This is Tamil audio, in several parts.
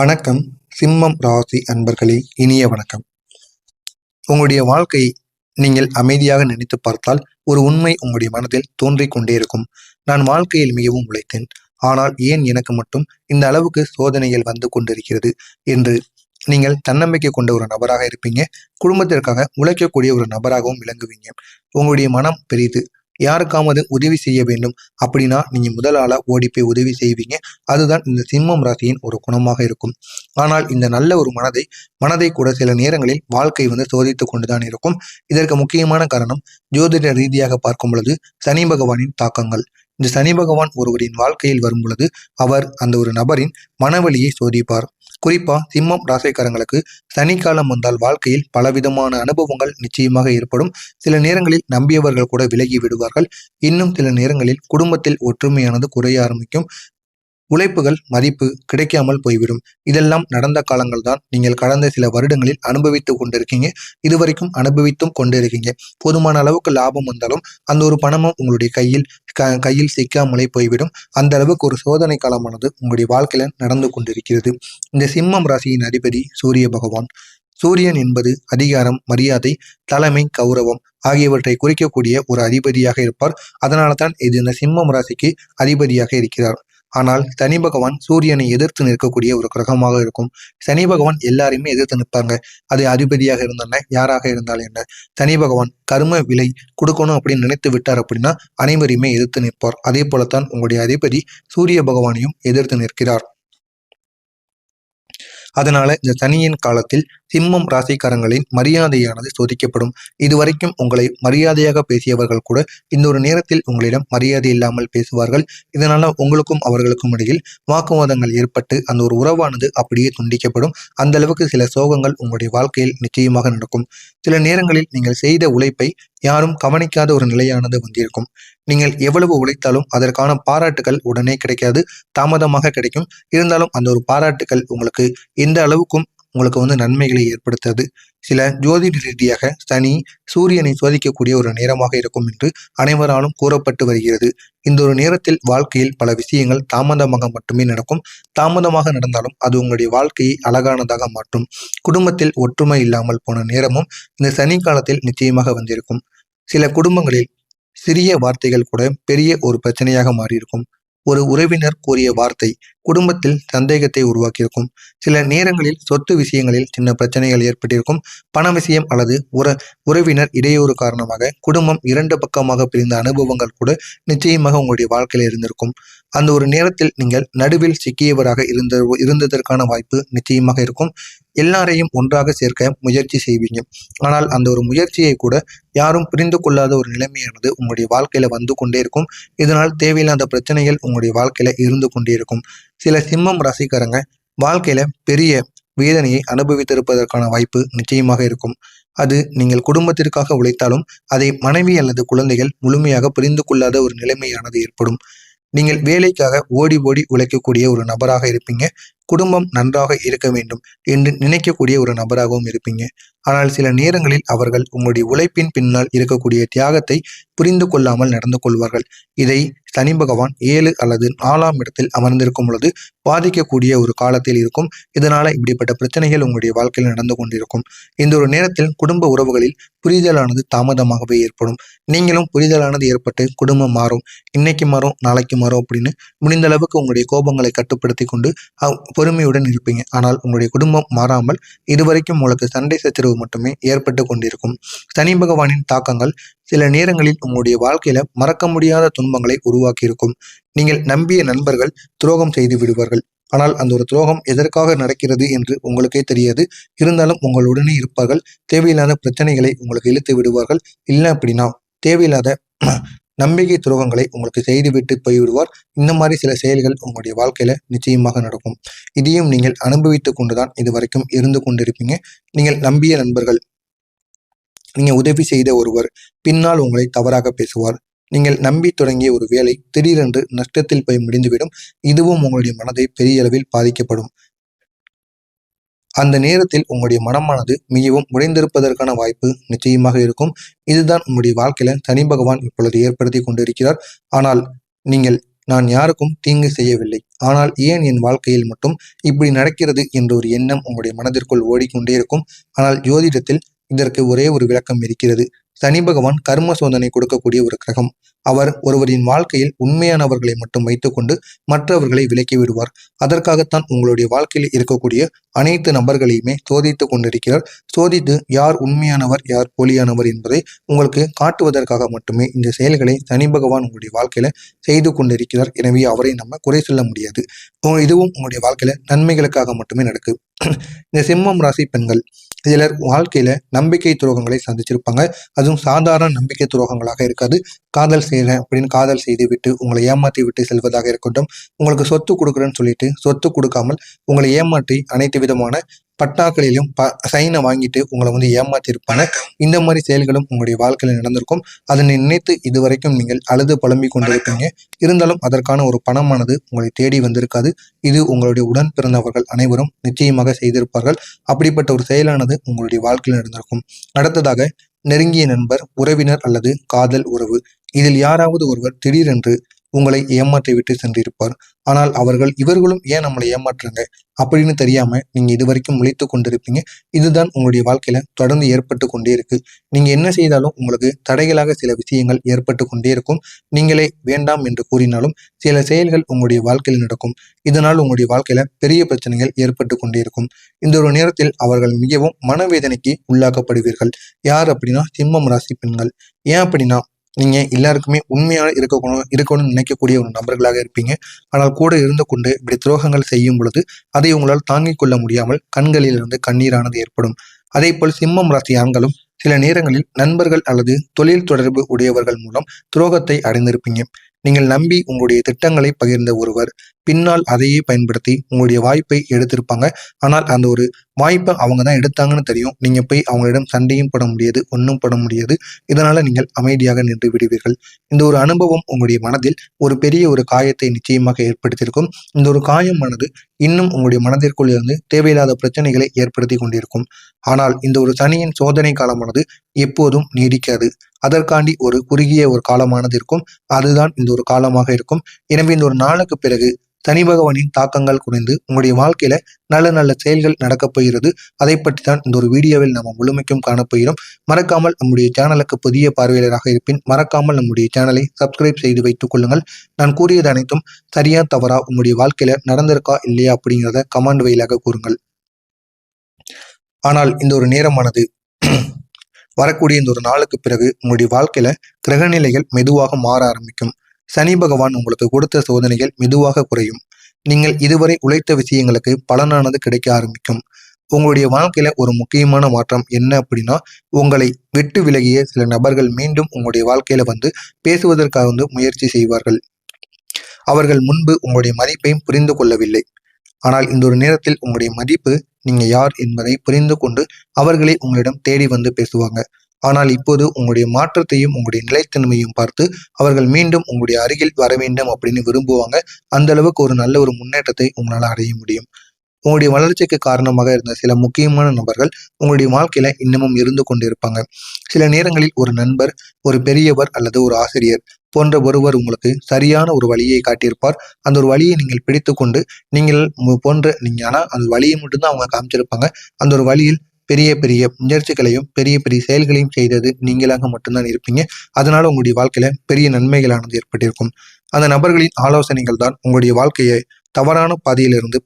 வணக்கம். சிம்மம் ராசி அன்பர்களே, இனிய வணக்கம். உங்களுடைய வாழ்க்கையை நீங்கள் அமைதியாக நினைத்து பார்த்தால் ஒரு உண்மை உங்களுடைய மனதில் தோன்றிக் கொண்டே இருக்கும். நான் வாழ்க்கையில் மிகவும் உழைத்தேன், ஆனால் ஏன் எனக்கு மட்டும் இந்த அளவுக்கு சோதனைகள் வந்து கொண்டிருக்கிறது என்று நீங்கள் தன்னம்பிக்கை கொண்ட ஒரு நபராக இருப்பீங்க. குடும்பத்திற்காக உழைக்கக்கூடிய ஒரு நபராகவும் விளங்குவீங்க. உங்களுடைய மனம் பெரிது. யாருக்காவது உதவி செய்ய வேண்டும் அப்படின்னா நீங்க முதல் ஆளா ஓடி போய் உதவி செய்வீங்க. அதுதான் இந்த சிம்மம் ராசியின் ஒரு குணமாக இருக்கும். ஆனால் இந்த நல்ல ஒரு மனதை கூட சில நேரங்களில் வாழ்க்கை சோதித்து கொண்டுதான் இருக்கும். இதற்கு முக்கியமான காரணம் ஜோதிட ரீதியாக பார்க்கும் பொழுது சனி பகவானின் தாக்கங்கள். இந்த சனி பகவான் ஒருவரின் வாழ்க்கையில் வரும் பொழுது அவர் அந்த ஒரு நபரின் மனவழியை சோதிப்பார். குறிப்பா சிம்மம் ராசிக்காரங்களுக்கு சனிக்காலம் வந்தால் வாழ்க்கையில் பலவிதமான அனுபவங்கள் நிச்சயமாக ஏற்படும். சில நேரங்களில் நம்பியவர்கள் கூட விலகி விடுவார்கள். இன்னும் சில நேரங்களில் குடும்பத்தில் ஒற்றுமையானது குறைய ஆரம்பிக்கும். உழைப்புகள் மதிப்பு கிடைக்காமல் போய்விடும். இதெல்லாம் நடந்த காலங்கள் தான். நீங்கள் கடந்த சில வருடங்களில் அனுபவித்துக் கொண்டிருக்கீங்க. இதுவரைக்கும் அனுபவித்தும் கொண்டிருக்கீங்க. போதுமான அளவுக்கு லாபம் வந்தாலும் அந்த ஒரு பணமும் உங்களுடைய கையில் சிக்காமலே போய்விடும். அந்த அளவுக்கு ஒரு சோதனை காலமானது உங்களுடைய வாழ்க்கையில நடந்து கொண்டிருக்கிறது. இந்த சிம்மம் ராசியின் அதிபதி சூரிய பகவான். சூரியன் என்பது அதிகாரம், மரியாதை, தலைமை, கௌரவம் ஆகியவற்றை குறிக்கக்கூடிய ஒரு அதிபதியாக இருப்பார். அதனால தான் இது இந்த சிம்மம் ராசிக்கு அதிபதியாக இருக்கிறார். ஆனால் சனி பகவான் சூரியனை எதிர்த்து நிற்கக்கூடிய ஒரு கிரகமாக இருக்கும். சனி பகவான் எல்லாரையுமே எதிர்த்து நிற்பாங்க. அது அதிபதியாக இருந்தானே, யாராக இருந்தாலும் என்ன. சனி பகவான் கர்ம விலை கொடுக்கணும் அப்படின்னு நினைத்து விட்டார் அப்படின்னா அனைவரையுமே எதிர்த்து நிற்பார். அதே போலத்தான் உங்களுடைய அதிபதி சூரிய பகவானையும் எதிர்த்து நிற்கிறார். அதனால இந்த சனியின் காலத்தில் சிம்மம் ராசிக்காரங்களின் மரியாதையானது சோதிக்கப்படும். இதுவரைக்கும் உங்களை மரியாதையாக பேசியவர்கள் கூட இந்த ஒரு நேரத்தில் உங்களிடம் மரியாதை இல்லாமல் பேசுவார்கள். இதனால உங்களுக்கும் அவர்களுக்கும் இடையில் வாக்குவாதங்கள் ஏற்பட்டு அந்த ஒரு உறவானது அப்படியே துண்டிக்கப்படும். அந்த அளவுக்கு சில சோகங்கள் உங்களுடைய வாழ்க்கையில் நிச்சயமாக நடக்கும். சில நேரங்களில் நீங்கள் செய்த உழைப்பை யாரும் கவனிக்காத ஒரு நிலையானது வந்திருக்கும். நீங்கள் எவ்வளவு உழைத்தாலும் அதற்கான பாராட்டுகள் உடனே கிடைக்காது, தாமதமாக கிடைக்கும். இருந்தாலும் அந்த ஒரு பாராட்டுகள் உங்களுக்கு எந்த அளவுக்கும் உங்களுக்கு நன்மைகளை ஏற்படுத்தாது. சில ஜோதிட ரீதியாக சனி சூரியனை சோதிக்கக்கூடிய ஒரு நேரமாக இருக்கும் என்று அனைவராலும் கூறப்பட்டு வருகிறது. இந்த ஒரு நேரத்தில் வாழ்க்கையில் பல விஷயங்கள் தாமதமாக மட்டுமே நடக்கும். தாமதமாக நடந்தாலும் அது உங்களுடைய வாழ்க்கையை அழகானதாக மாற்றும். குடும்பத்தில் ஒற்றுமை இல்லாமல் போன நேரமும் இந்த சனி காலத்தில் நிச்சயமாக வந்திருக்கும். சில குடும்பங்களில் சிறிய வார்த்தைகள் கூட பெரிய ஒரு பிரச்சனையாக மாறியிருக்கும். ஒரு உறவினர் கூறிய வார்த்தை குடும்பத்தில் சந்தேகத்தை உருவாக்கியிருக்கும். சில நேரங்களில் சொத்து விஷயங்களில் சின்ன பிரச்சனைகள் ஏற்பட்டிருக்கும். பண விஷயம் அல்லது உறவினர் இடையூறு காரணமாக குடும்பம் இரண்டு பக்கமாக பிரிந்த அனுபவங்கள் கூட நிச்சயமாக உங்களுடைய வாழ்க்கையில் இருந்திருக்கும். அந்த ஒரு நேரத்தில் நீங்கள் நடுவில் சிக்கியவராக இருந்ததற்கான வாய்ப்பு நிச்சயமாக இருக்கும். எல்லாரையும் ஒன்றாக சேர்க்க முயற்சி செய்வீங்க. ஆனால் அந்த ஒரு முயற்சியை கூட யாரும் புரிந்து கொள்ளாத ஒரு நிலைமையானது உங்களுடைய வாழ்க்கையில வந்து கொண்டே இருக்கும். இதனால் தேவையில்லாத பிரச்சனைகள் உங்களுடைய வாழ்க்கையில இருந்து கொண்டே இருக்கும். சில சிம்மம் ராசிக்காரங்க வாழ்க்கையில பெரிய வேதனையை அனுபவித்திருப்பதற்கான வாய்ப்பு நிச்சயமாக இருக்கும். அது நீங்கள் குடும்பத்திற்காக உழைத்தாலும் அதை மனைவி அல்லது குழந்தைகள் முழுமையாக புரிந்து கொள்ளாத ஒரு நிலைமையானது ஏற்படும். நீங்கள் வேலைக்காக ஓடி ஓடி உழைக்கக்கூடிய ஒரு நபராக இருப்பீங்க. குடும்பம் நன்றாக இருக்க வேண்டும் என்று நினைக்கக்கூடிய ஒரு நபராகவும் இருப்பீங்க. ஆனால் சில நேரங்களில் அவர்கள் உங்களுடைய உழைப்பின் பின்னால் இருக்கக்கூடிய தியாகத்தை புரிந்து கொள்ளாமல் நடந்து கொள்வார்கள். இதை சனி பகவான் 7 அல்லது 4ஆம் இடத்தில் அமர்ந்திருக்கும் பொழுது பாதிக்கக்கூடிய ஒரு காலத்தில் இருக்கும். இதனால இப்படிப்பட்ட பிரச்சனைகள் உங்களுடைய வாழ்க்கையில் நடந்து கொண்டிருக்கும். இந்த ஒரு நேரத்தில் குடும்ப உறவுகளில் புரிதலானது தாமதமாகவே ஏற்படும். நீங்களும் புரிதலானது ஏற்பட்டு குடும்பம் மாறும், இன்னைக்கு மாறும் நாளைக்கு மாறும் அப்படின்னு முடிந்த அளவுக்கு உங்களுடைய கோபங்களை கட்டுப்படுத்தி கொண்டு பொறுமையுடன் இருப்பீங்க. ஆனால் உங்களுடைய குடும்பம் மாறாமல் இதுவரைக்கும் உங்களுக்கு சண்டை சச்சரவு மட்டுமே ஏற்பட்டு கொண்டிருக்கும். சனி பகவானின் தாக்கங்கள் சில நேரங்களில் உங்களுடைய வாழ்க்கையில மறக்க முடியாத துன்பங்களை உருவாக்கி இருக்கும். நீங்கள் நம்பிய நண்பர்கள் துரோகம் செய்து விடுவார்கள். ஆனால் அந்த ஒரு துரோகம் எதற்காக நடக்கிறது என்று உங்களுக்கே தெரியாது. இருந்தாலும் உங்களுடனே இருப்பார்கள். தேவையில்லாத பிரச்சனைகளை உங்களுக்கு இழுத்து விடுவார்கள். இல்லை அப்படின்னா தேவையில்லாத நம்பிக்கை துரோகங்களை உங்களுக்கு செய்துவிட்டு போய்விடுவார். இந்த மாதிரி சில செயல்கள் உங்களுடைய வாழ்க்கையில நிச்சயமாக நடக்கும். இதையும் நீங்கள் அனுபவித்துக் கொண்டுதான் இது வரைக்கும் இருந்து கொண்டிருப்பீங்க. நீங்கள் நம்பிய நண்பர்கள், நீங்க உதவி செய்த ஒருவர் பின்னால் உங்களை தவறாக பேசுவார். நீங்கள் நம்பி தொடங்கிய ஒரு வேலை திடீரென்று நஷ்டத்தில் போய் முடிந்துவிடும். இதுவும் உங்களுடைய மனதை பெரிய அளவில் பாதிக்கப்படும். அந்த நேரத்தில் உங்களுடைய மனமானது மிகவும் உடைந்திருப்பதற்கான வாய்ப்பு நிச்சயமாக இருக்கும். இதுதான் உங்களுடைய வாழ்க்கையில சனி பகவான் இப்பொழுது ஏற்படுத்தி கொண்டிருக்கிறார். ஆனால் நீங்கள் நான் யாருக்கும் தீங்கு செய்யவில்லை, ஆனால் ஏன் என் வாழ்க்கையில் மட்டும் இப்படி நடக்கிறது என்ற ஒரு எண்ணம் உங்களுடைய மனதிற்குள் ஓடிக்கொண்டே இருக்கும். ஆனால் ஜோதிடத்தில் இதற்கு ஒரே ஒரு விளக்கம் இருக்கிறது. சனி பகவான் கர்ம சோதனை கொடுக்கக்கூடிய ஒரு கிரகம். அவர் ஒருவரின் வாழ்க்கையில் உண்மையானவர்களை மட்டும் வைத்துக்கொண்டு மற்றவர்களை விலக்கி விடுவார். அதற்காகத்தான் உங்களுடைய வாழ்க்கையில் இருக்கக்கூடிய அனைத்து நபர்களையுமே சோதித்து கொண்டிருக்கிறார். சோதித்து யார் உண்மையானவர் யார் போலியானவர் என்பதை உங்களுக்கு காட்டுவதற்காக மட்டுமே இந்த செயல்களை சனி பகவான் உங்களுடைய வாழ்க்கையில செய்து கொண்டிருக்கிறார். எனவே அவரை நம்ம குறை சொல்ல முடியாது. இதுவும் உங்களுடைய வாழ்க்கையில நன்மைகளுக்காக மட்டுமே நடக்குது. இந்த சிம்மம் ராசி பெண்கள் சிலர் வாழ்க்கையில நம்பிக்கை துரோகங்களை சந்திச்சிருப்பாங்க. அதுவும் சாதாரண நம்பிக்கை துரோகங்களாக இருக்காது. காதல் செய்யறேன் அப்படின்னு காதல் செய்து விட்டு உங்களை ஏமாற்றி விட்டு செல்வதாக இருக்கட்டும், உங்களுக்கு சொத்து கொடுக்குறேன்னு சொல்லிட்டு சொத்து கொடுக்காமல் உங்களை ஏமாற்றி அனைத்து விதமான பட்டாக்களிலும் சைனை வாங்கிட்டு உங்களை ஏமாத்திருப்பாங்க. இந்த மாதிரி செயல்களும் உங்களுடைய வாழ்க்கையில நடந்திருக்கும். அதனை நினைத்து இதுவரைக்கும் நீங்கள் அழுது புலம்பிக் கொண்டிருப்பீங்க. இருந்தாலும் அதற்கான ஒரு பணமானது உங்களை தேடி வந்திருக்காது. இது உங்களுடைய உடன் பிறந்தவர்கள் அனைவரும் நிச்சயமாக செய்திருப்பார்கள். அப்படிப்பட்ட ஒரு செயலானது உங்களுடைய வாழ்க்கையில் நடந்திருக்கும். அடுத்ததாக நெருங்கிய நண்பர், உறவினர் அல்லது காதல் உறவு, இதில் யாராவது ஒருவர் திடீரென்று உங்களை ஏமாற்றி விட்டு சென்றிருப்பார். ஆனால் இவர்களும் ஏன் நம்மளை ஏமாற்றுறாங்க அப்படின்னு தெரியாம நீங்க இதுவரைக்கும் முழித்து கொண்டிருப்பீங்க. இதுதான் உங்களுடைய வாழ்க்கையில தொடர்ந்து ஏற்பட்டு கொண்டே இருக்கு. நீங்க என்ன செய்தாலும் உங்களுக்கு தடைகளாக சில விஷயங்கள் ஏற்பட்டு கொண்டே இருக்கும். நீங்களே வேண்டாம் என்று கூறினாலும் சில செயல்கள் உங்களுடைய வாழ்க்கையில் நடக்கும். இதனால் உங்களுடைய வாழ்க்கையில பெரிய பிரச்சனைகள் ஏற்பட்டு கொண்டே இருக்கும். இந்த ஒரு நேரத்தில் அவர்கள் மிகவும் மனவேதனைக்கு உள்ளாக்கப்படுவீர்கள். யார் அப்படின்னா சிம்மம் ராசி பெண்கள். ஏன் அப்படின்னா நீங்க எல்லாருக்குமே உண்மையான இருக்கணும்னு நினைக்கக்கூடிய ஒரு நபர்களாக இருப்பீங்க. ஆனால் கூட இருந்து கொண்டு இப்படி துரோகங்கள் செய்யும் பொழுது அதை உங்களால் தாங்கிக் கொள்ள முடியாமல் கண்களிலிருந்து கண்ணீரானது ஏற்படும். அதே போல் சிம்மம் ராசி ஆண்களும் சில நேரங்களில் நண்பர்கள் அல்லது தொழில் தொடர்பு உடையவர்கள் மூலம் துரோகத்தை அடைந்திருப்பீங்க. நீங்கள் நம்பி உங்களுடைய திட்டங்களை பகிர்ந்த ஒருவர் பின்னால் அதையே பயன்படுத்தி உங்களுடைய வாய்ப்பை எடுத்திருப்பாங்க. ஆனால் அந்த ஒரு வாய்ப்பை அவங்க தான் எடுத்தாங்கன்னு தெரியும். நீங்க போய் அவங்களிடம் சண்டையும் போட முடியாது, ஒன்றும் போட முடியாது. இதனால நீங்கள் அமைதியாக நின்று விடுவீர்கள். இந்த ஒரு அனுபவம் உங்களுடைய மனதில் ஒரு பெரிய ஒரு காயத்தை நிச்சயமாக ஏற்படுத்தியிருக்கும். இந்த ஒரு காயமானது இன்னும் உங்களுடைய மனதிற்குள் இருந்து தேவையில்லாத பிரச்சனைகளை ஏற்படுத்தி கொண்டிருக்கும். ஆனால் இந்த ஒரு சனியின் சோதனை காலமானது எப்போதும் நீடிக்காது. அதற்காண்டி ஒரு குறுகிய ஒரு காலமானது இருக்கும். அதுதான் இந்த ஒரு காலமாக இருக்கும். எனவே இந்த ஒரு நாளுக்கு பிறகு சனி பகவானின் தாக்கங்கள் குறைந்து உங்களுடைய வாழ்க்கையில நல்ல நல்ல செயல்கள் நடக்கப் போகிறது. அதை பற்றி தான் இந்த ஒரு வீடியோவில் நம்ம முழுமைக்கும் காணப்போகிறோம். மறக்காமல் நம்முடைய சேனலுக்கு புதிய பார்வையாளராக இருப்பின் மறக்காமல் நம்முடைய சேனலை சப்ஸ்கிரைப் செய்து வைத்துக் கொள்ளுங்கள். நான் கூறியது அனைத்தும் சரியா தவறா உங்களுடைய வாழ்க்கையில நடந்திருக்கா இல்லையா அப்படிங்கிறத கமெண்ட் வழியாக கூறுங்கள். ஆனால் இந்த ஒரு நேரமானது வரக்கூடிய இந்த ஒரு நாளுக்கு பிறகு உங்களுடைய வாழ்க்கையில கிரகநிலைகள் மெதுவாக மாற ஆரம்பிக்கும். சனி பகவான் உங்களுக்கு கொடுத்த சோதனைகள் மெதுவாக குறையும். நீங்கள் இதுவரை உழைத்த விஷயங்களுக்கு பலனானது கிடைக்க ஆரம்பிக்கும். உங்களுடைய வாழ்க்கையில ஒரு முக்கியமான மாற்றம் என்ன அப்படின்னா, உங்களை விட்டு விலகிய சில நபர்கள் மீண்டும் உங்களுடைய வாழ்க்கையில பேசுவதற்காக முயற்சி செய்வார்கள். அவர்கள் முன்பு உங்களுடைய மதிப்பையும் புரிந்து கொள்ளவில்லை. ஆனால் இந்த ஒரு நேரத்தில் உங்களுடைய மதிப்பு நீங்க யார் என்பதை புரிந்து கொண்டு அவர்களே உங்களிடம் தேடி பேசுவாங்க. ஆனால் இப்போது உங்களுடைய மாற்றத்தையும் உங்களுடைய நிலைத்தன்மையும் பார்த்து அவர்கள் மீண்டும் உங்களுடைய அருகில் வர வேண்டும் அப்படின்னு விரும்புவாங்க. அந்த அளவுக்கு ஒரு நல்ல ஒரு முன்னேற்றத்தை உங்களால் அடைய முடியும். உங்களுடைய வளர்ச்சிக்கு காரணமாக இருந்த சில முக்கியமான நபர்கள் உங்களுடைய வாழ்க்கையில இன்னமும் இருந்து கொண்டிருப்பாங்க. சில நேரங்களில் ஒரு நண்பர், ஒரு பெரியவர் அல்லது ஒரு ஆசிரியர் போன்ற ஒருவர் உங்களுக்கு சரியான ஒரு வழியை காட்டியிருப்பார். அந்த ஒரு வழியை நீங்கள் பிடித்து கொண்டு ஆனா அந்த வழியை மட்டும்தான் அவங்க காமிச்சிருப்பாங்க. அந்த ஒரு வழியில் பெரிய பெரிய முயற்சிகளையும் பெரிய பெரிய செயல்களையும் செய்தது நீங்களாக மட்டும்தான் இருப்பீங்க. அதனால உங்களுடைய வாழ்க்கையில பெரிய நன்மைகளானது ஏற்பட்டிருக்கும். அந்த நபர்களின் ஆலோசனைகள் தான் உங்களுடைய வாழ்க்கையை தவறான பாதையிலிருந்து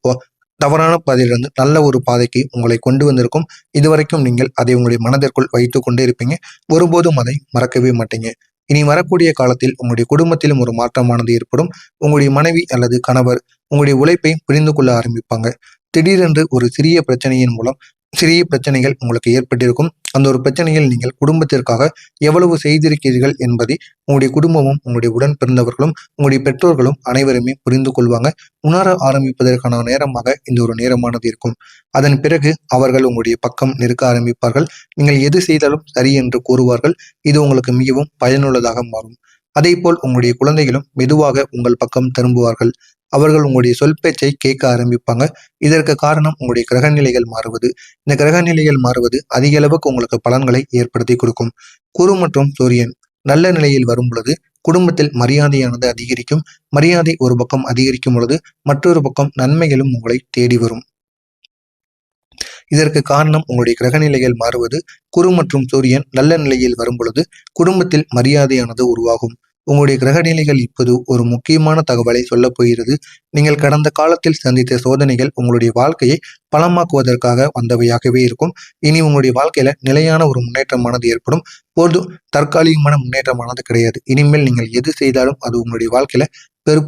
நல்ல ஒரு பாதைக்கு உங்களை கொண்டு வந்திருக்கும். இதுவரைக்கும் நீங்கள் அதை உங்களுடைய மனதிற்குள் வைத்து கொண்டே இருப்பீங்க. ஒருபோதும் அதை மறக்கவே மாட்டீங்க. இனி வரக்கூடிய காலத்தில் உங்களுடைய குடும்பத்திலும் ஒரு மாற்றமானது ஏற்படும். உங்களுடைய மனைவி அல்லது கணவர் உங்களுடைய உழைப்பை புரிந்து கொள்ள ஆரம்பிப்பாங்க. திடீரென்று ஒரு சிறிய பிரச்சனையின் மூலம் சிறிய பிரச்சனைகள் உங்களுக்கு ஏற்பட்டிருக்கும். அந்த ஒரு பிரச்சனையில் நீங்கள் குடும்பத்திற்காக எவ்வளவு செய்திருக்கிறீர்கள் என்பதை உங்களுடைய குடும்பமும் உங்களுடைய உடன் பிறந்தவர்களும் உங்களுடைய பெற்றோர்களும் அனைவருமே புரிந்து கொள்வாங்க. உணர ஆரம்பிப்பதற்கான நேரமாக இந்த ஒரு நேரமானது இருக்கும். அதன் பிறகு அவர்கள் உங்களுடைய பக்கம் நிற்க ஆரம்பிப்பார்கள். நீங்கள் எது செய்தாலும் சரி என்று கூறுவார்கள். இது உங்களுக்கு மிகவும் பயனுள்ளதாக மாறும். அதே போல் உங்களுடைய குழந்தைகளும் மெதுவாக உங்கள் பக்கம் திரும்புவார்கள். அவர்கள் உங்களுடைய சொல் பேச்சை கேட்க ஆரம்பிப்பாங்க. இதற்கு காரணம் உங்களுடைய கிரகநிலைகள் மாறுவது. இந்த கிரகநிலைகள் மாறுவது அதிக அளவுக்கு உங்களுக்கு பலன்களை ஏற்படுத்தி கொடுக்கும். குரு மற்றும் சூரியன் நல்ல நிலையில் வரும் பொழுது குடும்பத்தில் மரியாதையானது அதிகரிக்கும். மரியாதை ஒரு பக்கம் அதிகரிக்கும் பொழுது மற்றொரு பக்கம் நன்மைகளும் உங்களை தேடி வரும். இதற்கு காரணம் உங்களுடைய கிரகநிலைகள் மாறுவது. குரு மற்றும் சூரியன் நல்ல நிலையில் வரும் பொழுது குடும்பத்தில் மரியாதையானது உருவாகும். உங்களுடைய கிரகநிலைகள் இப்போது ஒரு முக்கியமான தகவலை சொல்லப் போகிறது. நீங்கள் கடந்த காலத்தில் சந்தித்த சோதனைகள் உங்களுடைய வாழ்க்கையை பலமாக்குவதற்காக வந்தவையாகவே இருக்கும். இனி உங்களுடைய வாழ்க்கையில நிலையான ஒரு முன்னேற்றமானது ஏற்படும். தற்காலிகமான முன்னேற்றமானது கிடையாது. இனிமேல் நீங்கள் எது செய்தாலும் அது உங்களுடைய வாழ்க்கையில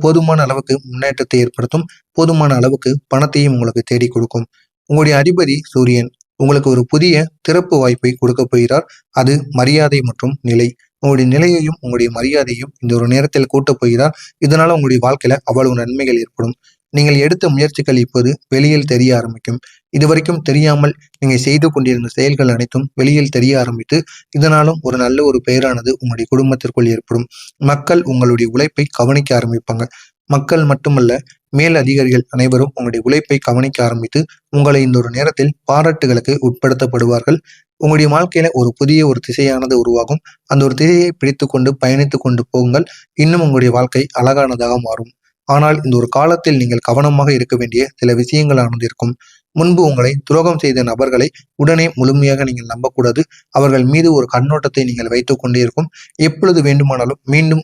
போதுமான அளவுக்கு முன்னேற்றத்தை ஏற்படுத்தும். போதுமான அளவுக்கு பணத்தையும் உங்களுக்கு தேடி கொடுக்கும். உங்களுடைய அதிபதி சூரியன் உங்களுக்கு ஒரு புதிய திறப்பு வாய்ப்பை கொடுக்க போகிறார். அது மரியாதை மற்றும் நிலை. உங்களுடைய நிலையையும் உங்களுடைய மரியாதையும் இந்த ஒரு நேரத்தில் கூட்டப் போகிறார். இதனால உங்களுடைய வாழ்க்கையில அவ்வளவு நன்மைகள் ஏற்படும். நீங்கள் எடுத்த முயற்சிகள் இப்போது வெளியில் தெரிய ஆரம்பிக்கும். இதுவரைக்கும் தெரியாமல் நீங்க செய்து கொண்டிருந்த செயல்கள் அனைத்தும் வெளியில் தெரிய ஆரம்பித்து இதனாலும் ஒரு நல்ல ஒரு பெயரானது உங்களுடைய குடும்பத்திற்குள் ஏற்படும். மக்கள் உங்களுடைய உழைப்பை கவனிக்க ஆரம்பிப்பாங்க. மக்கள் மட்டுமல்ல, மேல் அதிகாரிகள் அனைவரும் உங்களுடைய உழைப்பை கவனிக்க ஆரம்பித்து உங்களை இந்த ஒரு நேரத்தில் பாராட்டுகளுக்கு உட்படுத்தப்படுவார்கள். உங்களுடைய வாழ்க்கையில ஒரு புதிய ஒரு திசையானது உருவாகும். அந்த ஒரு திசையை பிடித்து கொண்டு பயணித்து கொண்டு போகுங்கள். இன்னும் உங்களுடைய வாழ்க்கை அழகானதாக மாறும். ஆனால் இந்த ஒரு காலத்தில் நீங்கள் கவனமாக இருக்க வேண்டிய சில விஷயங்களானது இருக்கும். முன்பு உங்களை துரோகம் செய்த நபர்களை உடனே முழுமையாக நீங்கள் நம்பக்கூடாது. அவர்கள் மீது ஒரு கண்ணோட்டத்தை நீங்கள் வைத்துக் கொண்டே இருக்கும். எப்பொழுது வேண்டுமானாலும் மீண்டும்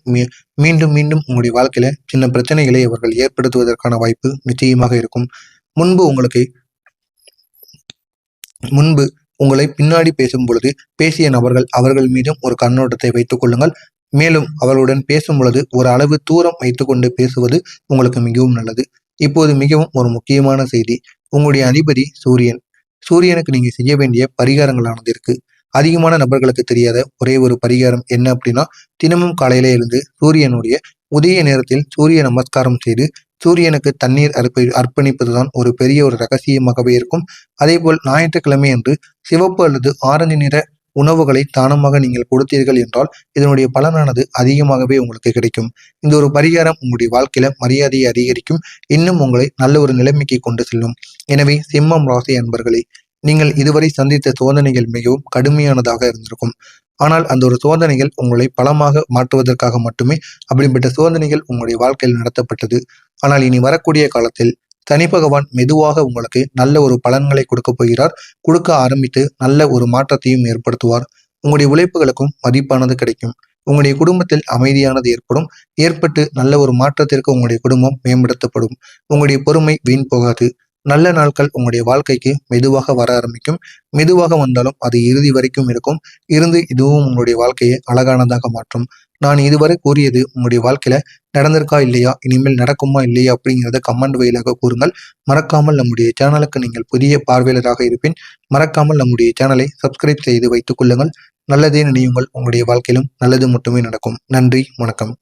மீண்டும் மீண்டும் உங்களுடைய வாழ்க்கையில சின்ன பிரச்சனைகளை அவர்கள் ஏற்படுத்துவதற்கான வாய்ப்பு நிச்சயமாக இருக்கும். முன்பு உங்களை பின்னாடி பேசும் பொழுது பேசிய நபர்கள் அவர்கள் மீதும் ஒரு கண்ணோட்டத்தை வைத்துக் கொள்ளுங்கள். மேலும் அவர்களுடன் பேசும் பொழுது ஒரு அளவு தூரம் வைத்துக்கொண்டு பேசுவது உங்களுக்கு மிகவும் நல்லது. இப்போது மிகவும் ஒரு முக்கியமான செய்தி. உங்களுடைய அதிபதி சூரியன். சூரியனுக்கு நீங்க செய்ய வேண்டிய பரிகாரங்களானது இருக்கு. அதிகமான நபர்களுக்கு தெரியாத ஒரே ஒரு பரிகாரம் என்ன அப்படின்னா, தினமும் காலையில எழுந்து சூரியனுடைய உதய நேரத்தில் சூரிய நமஸ்காரம் செய்து சூரியனுக்கு தண்ணீர் அர்ப்பணிப்பதுதான் ஒரு பெரிய ஒரு ரகசியமாகவே இருக்கும். அதே போல் ஞாயிற்றுக்கிழமை அன்று சிவப்பு அல்லது ஆரஞ்சு நிற உணவுகளை தானமாக நீங்கள் கொடுத்தீர்கள் என்றால் இதனுடைய பலனானது அதிகமாகவே உங்களுக்கு கிடைக்கும். இந்த ஒரு பரிகாரம் உங்களுடைய வாழ்க்கையில மரியாதையை அதிகரிக்கும். இன்னும் உங்களை நல்ல ஒரு நிலைமைக்கு கொண்டு செல்லும். எனவே சிம்மம் ராசி அன்பர்களே, நீங்கள் இதுவரை சந்தித்த சோதனைகள் மிகவும் கடுமையானதாக இருந்திருக்கும். ஆனால் அந்த ஒரு சோதனைகள் உங்களை பலமாக மாற்றுவதற்காக மட்டுமே அப்படிப்பட்ட சோதனைகள் உங்களுடைய வாழ்க்கையில் நடத்தப்பட்டது. ஆனால் இனி வரக்கூடிய காலத்தில் சனி பகவான் மெதுவாக உங்களுக்கு நல்ல ஒரு பலன்களை கொடுக்க போகிறார். கொடுக்க ஆரம்பித்து நல்ல ஒரு மாற்றத்தையும் ஏற்படுத்துவார். உங்களுடைய உழைப்புகளுக்கும் மதிப்பானது கிடைக்கும். உங்களுடைய குடும்பத்தில் அமைதியானது ஏற்பட்டு நல்ல ஒரு மாற்றத்திற்கு உங்களுடைய குடும்பம் மேம்படுத்தப்படும். உங்களுடைய பொறுமை வீண் போகாது. நல்ல நாட்கள் உங்களுடைய வாழ்க்கைக்கு மெதுவாக வர ஆரம்பிக்கும். மெதுவாக வந்தாலும் அது இறுதி வரைக்கும் இருக்கும். இதுவும் உங்களுடைய வாழ்க்கையை அழகானதாக மாற்றும். நான் இதுவரை கூறியது உங்களுடைய வாழ்க்கையில நடந்திருக்கா இல்லையா, இனிமேல் நடக்குமா இல்லையா அப்படிங்கிறத கமெண்ட் வழியாக கூறுங்கள். மறக்காமல் நம்முடைய சேனலுக்கு நீங்கள் புதிய பார்வையாளராக இருப்பின் மறக்காமல் நம்முடைய சேனலை சப்ஸ்கிரைப் செய்து வைத்துக் கொள்ளுங்கள். நல்லதே நினையுங்கள். உங்களுடைய வாழ்க்கையிலும் நல்லது மட்டுமே நடக்கும். நன்றி, வணக்கம்.